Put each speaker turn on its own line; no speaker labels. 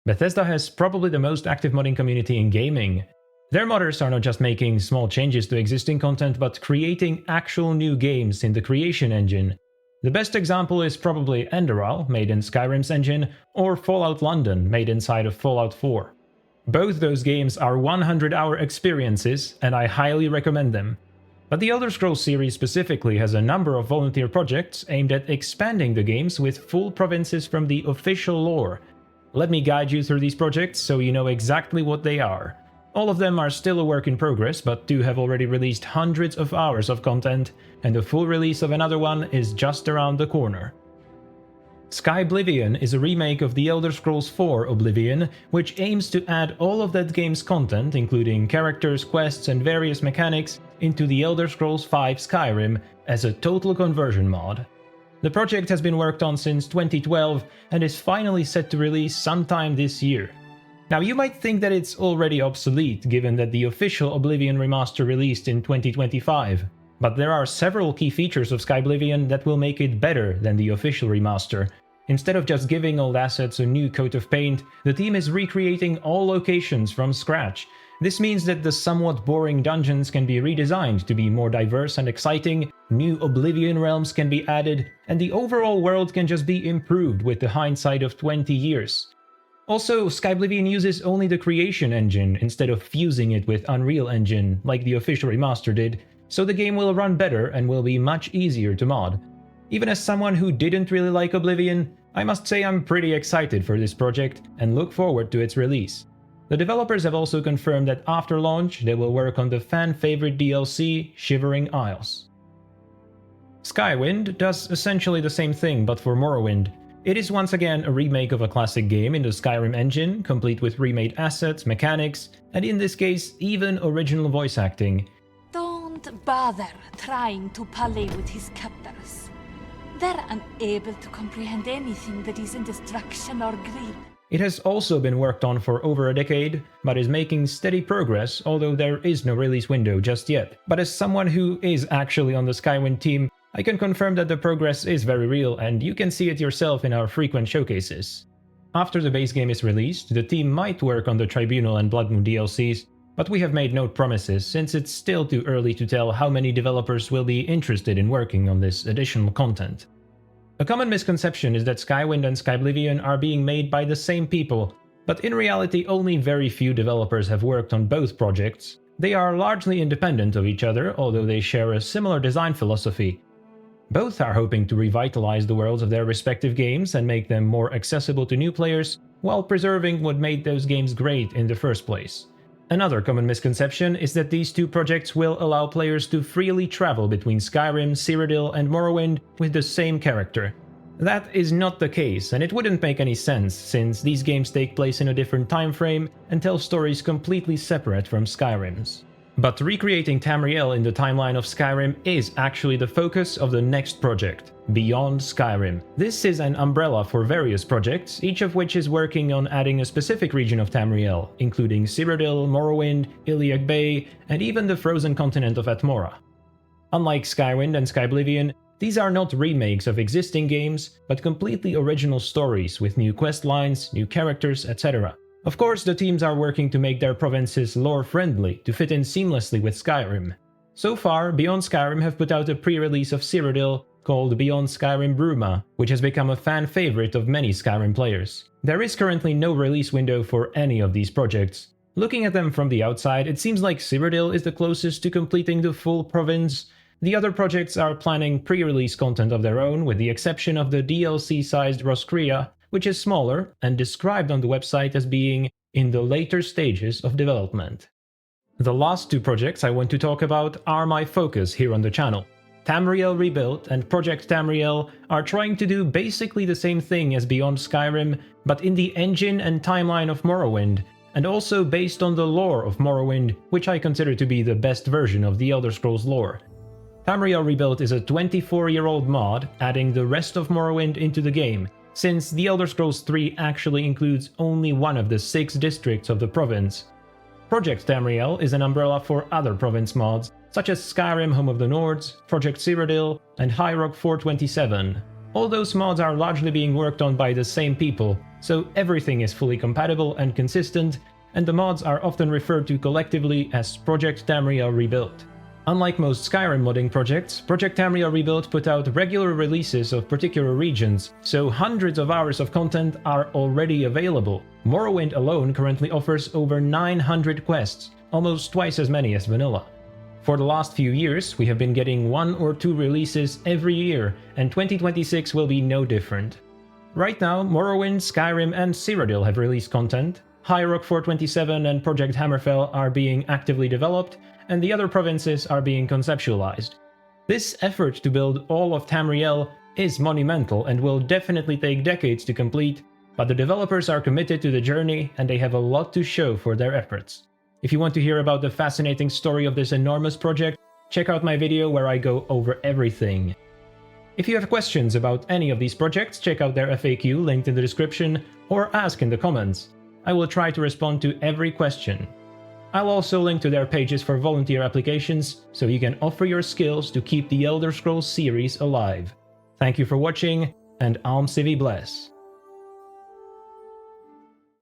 Bethesda has probably the most active modding community in gaming. Their modders are not just making small changes to existing content, but creating actual new games in the creation engine. The best example is probably Enderal, made in Skyrim's engine, or Fallout London, made inside of Fallout 4. Both those games are 100-hour experiences, and I highly recommend them. But the Elder Scrolls series specifically has a number of volunteer projects aimed at expanding the games with full provinces from the official lore. Let me guide you through these projects so you know exactly what they are. All of them are still a work in progress, but two have already released hundreds of hours of content, and the full release of another one is just around the corner. Skyblivion is a remake of the Elder Scrolls 4 Oblivion, which aims to add all of that game's content, including characters, quests, and various mechanics, into the Elder Scrolls 5 Skyrim as a total conversion mod. The project has been worked on since 2012 and is finally set to release sometime this year. Now, you might think that it's already obsolete, given that the official Oblivion remaster released in 2025, but there are several key features of Skyblivion that will make it better than the official remaster. Instead of just giving old assets a new coat of paint, the team is recreating all locations from scratch. This means that the somewhat boring dungeons can be redesigned to be more diverse and exciting, new Oblivion realms can be added, and the overall world can just be improved with the hindsight of 20 years. Also, Skyblivion uses only the creation engine instead of fusing it with Unreal Engine, like the official remaster did, so the game will run better and will be much easier to mod. Even as someone who didn't really like Oblivion, I must say I'm pretty excited for this project and look forward to its release. The developers have also confirmed that after launch they will work on the fan-favorite DLC, Shivering Isles. Skywind does essentially the same thing but for Morrowind. It is once again a remake of a classic game in the Skyrim engine, complete with remade assets, mechanics, and in this case, even original voice acting.
Don't bother trying to parley with his captors. They're unable to comprehend anything that is in destruction or greed.
It has also been worked on for over a decade, but is making steady progress, although there is no release window just yet. But as someone who is actually on the Skywind team, I can confirm that the progress is very real, and you can see it yourself in our frequent showcases. After the base game is released, the team might work on the Tribunal and Blood Moon DLCs, but we have made no promises since it's still too early to tell how many developers will be interested in working on this additional content. A common misconception is that Skywind and Skyblivion are being made by the same people, but in reality only very few developers have worked on both projects. They are largely independent of each other, although they share a similar design philosophy. Both are hoping to revitalize the worlds of their respective games and make them more accessible to new players, while preserving what made those games great in the first place. Another common misconception is that these two projects will allow players to freely travel between Skyrim, Cyrodiil, and Morrowind with the same character. That is not the case, and it wouldn't make any sense, since these games take place in a different time frame and tell stories completely separate from Skyrim's. But recreating Tamriel in the timeline of Skyrim is actually the focus of the next project, Beyond Skyrim. This is an umbrella for various projects, each of which is working on adding a specific region of Tamriel, including Cyrodiil, Morrowind, Iliac Bay, and even the frozen continent of Atmora. Unlike Skywind and Skyblivion, these are not remakes of existing games, but completely original stories with new quest lines, new characters, etc. Of course, the teams are working to make their provinces lore-friendly to fit in seamlessly with Skyrim. So far, Beyond Skyrim have put out a pre-release of Cyrodiil called Beyond Skyrim Bruma, which has become a fan favorite of many Skyrim players. There is currently no release window for any of these projects. Looking at them from the outside, it seems like Cyrodiil is the closest to completing the full province. The other projects are planning pre-release content of their own, with the exception of the DLC-sized Roscrea, which is smaller and described on the website as being in the later stages of development. The last two projects I want to talk about are my focus here on the channel. Tamriel Rebuilt and Project Tamriel are trying to do basically the same thing as Beyond Skyrim, but in the engine and timeline of Morrowind, and also based on the lore of Morrowind, which I consider to be the best version of the Elder Scrolls lore. Tamriel Rebuilt is a 24-year-old mod adding the rest of Morrowind into the game, since The Elder Scrolls 3 actually includes only one of the 6 districts of the province. Project Tamriel is an umbrella for other province mods, such as Skyrim Home of the Nords, Project Cyrodiil, and High Rock 427. All those mods are largely being worked on by the same people, so everything is fully compatible and consistent, and the mods are often referred to collectively as Project Tamriel Rebuilt. Unlike most Skyrim modding projects, Project Tamriel Rebuilt put out regular releases of particular regions, so hundreds of hours of content are already available. Morrowind alone currently offers over 900 quests, almost twice as many as vanilla. For the last few years, we have been getting 1 or 2 releases every year, and 2026 will be no different. Right now, Morrowind, Skyrim and Cyrodiil have released content, High Rock 427 and Project Hammerfell are being actively developed, and the other provinces are being conceptualized. This effort to build all of Tamriel is monumental and will definitely take decades to complete, but the developers are committed to the journey and they have a lot to show for their efforts. If you want to hear about the fascinating story of this enormous project, check out my video where I go over everything. If you have questions about any of these projects, check out their FAQ linked in the description or ask in the comments. I will try to respond to every question. I'll also link to their pages for volunteer applications, so you can offer your skills to keep the Elder Scrolls series alive. Thank you for watching, and Alm Civi bless.